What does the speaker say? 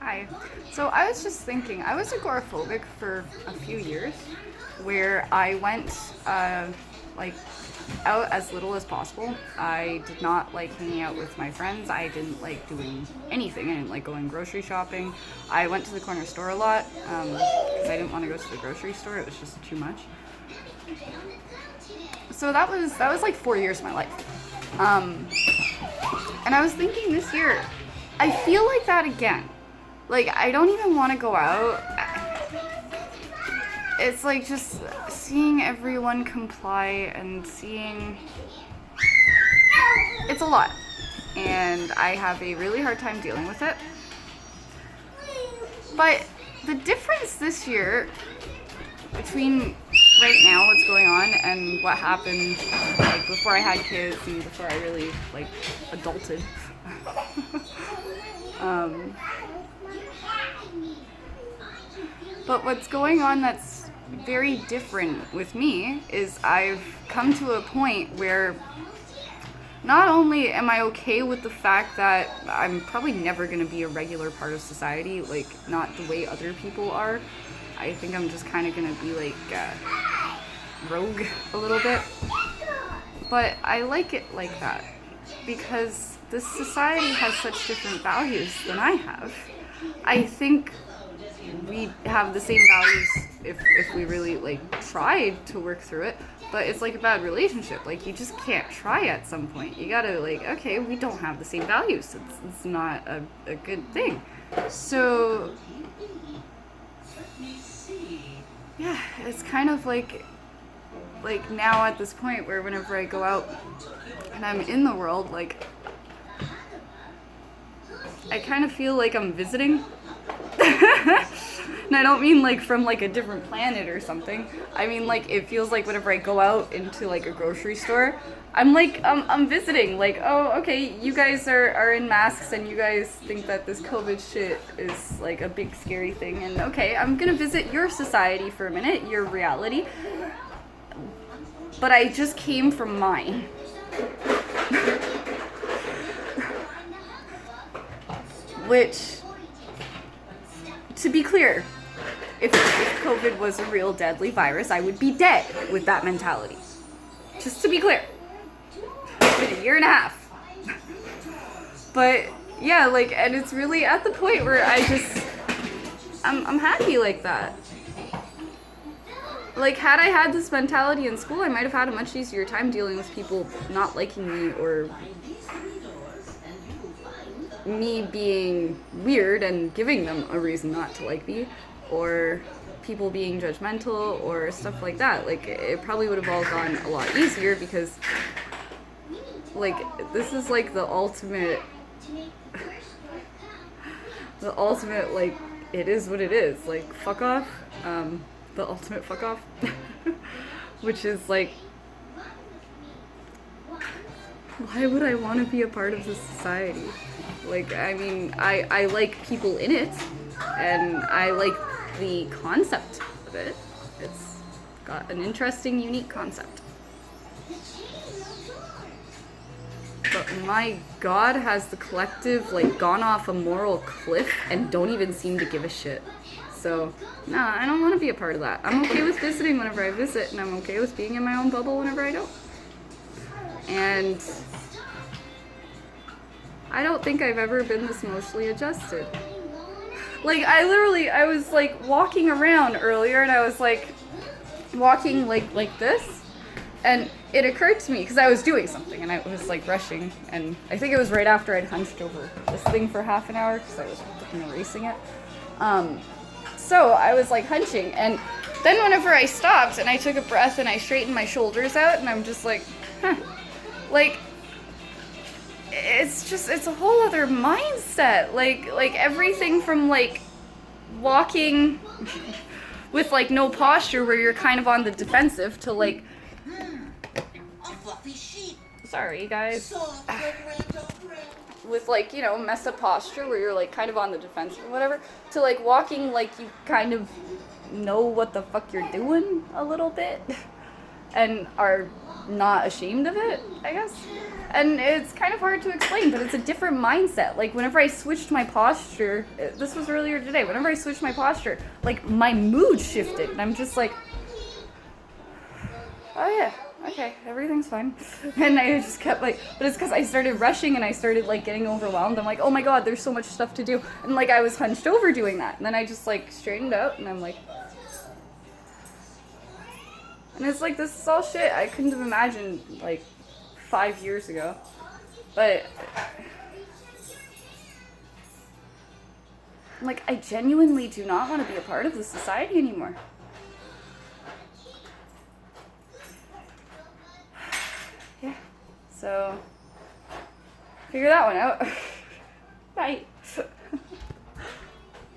Hi. So I was just thinking, I was agoraphobic for a few years, where I went like out as little as possible. I did not like hanging out with my friends. I didn't like doing anything. I didn't like going grocery shopping. I went to the corner store a lot because I didn't want to go to the grocery store. It was just too much. So that was like 4 years of my life. And I was thinking this year, I feel like that again. Like, I don't even want to go out. It's like just seeing everyone comply and seeing. It's a lot. And I have a really hard time dealing with it. But the difference this year between right now, what's going on, and what happened like before I had kids and before I really like adulted. um, But what's going on that's very different with me is I've come to a point where not only am I okay with the fact that I'm probably never going to be a regular part of society, like not the way other people are. I think I'm just kind of going to be like rogue a little bit. But I like it like that because this society has such different values than I have. I think we have the same values if we really like tried to work through it, but it's like a bad relationship. Like you just can't try at some point. You gotta like, okay, we don't have the same values. It's not a good thing. So yeah, it's kind of like now at this point where whenever I go out and I'm in the world, like I kind of feel like I'm visiting. And I don't mean like from like a different planet or something. I mean like it feels like whenever I go out into like a grocery store, I'm like I'm visiting. Like, oh, okay, you guys are in masks and you guys think that this COVID shit is like a big scary thing, and okay, I'm gonna visit your society for a minute, your reality. But I just came from mine. Which, to be clear, if COVID was a real deadly virus, I would be dead with that mentality. Just to be clear. It's been a year and a half. But yeah, like, and it's really at the point where I'm happy like that. Like, had I had this mentality in school, I might have had a much easier time dealing with people not liking me or me being weird and giving them a reason not to like me, or people being judgmental or stuff like that. Like, it probably would have all gone a lot easier because, like, this is like the ultimate, like, it is what it is. Like, fuck off. The ultimate fuck off. Which is like, why would I want to be a part of this society? Like, I mean, I like people in it, and I like the concept of it. It's got an interesting, unique concept. But my God, has the collective, like, gone off a moral cliff and don't even seem to give a shit. So, nah, I don't want to be a part of that. I'm okay with visiting whenever I visit, and I'm okay with being in my own bubble whenever I don't. And I don't think I've ever been this emotionally adjusted. Like, I was, like, walking around earlier, and I was, like, walking, like this, and it occurred to me, because I was doing something, and I was, like, rushing, and I think it was right after I'd hunched over this thing for half an hour, because I was fucking erasing it. So I was, like, hunching, and then whenever I stopped, and I took a breath, and I straightened my shoulders out, and I'm just like, huh. Like, it's a whole other mindset. Like everything from, like, walking with, like, no posture where you're kind of on the defensive to, like, sorry guys, with, like, you know, messed up posture where you're, like, kind of on the defensive or whatever, to, like, walking like you kind of know what the fuck you're doing a little bit. and are not ashamed of it, I guess. And it's kind of hard to explain, but it's a different mindset. Like, whenever I switched my posture, this was earlier today, whenever I switched my posture, like, my mood shifted, and I'm just like, oh yeah, okay, everything's fine. And I just kept like, but it's because I started rushing and I started like getting overwhelmed. I'm like, oh my god, there's so much stuff to do. And like, I was hunched over doing that. And then I just like straightened out and I'm like, and it's like, this is all shit I couldn't have imagined like 5 years ago. But like, I genuinely do not want to be a part of this society anymore. Yeah. So, figure that one out. Bye.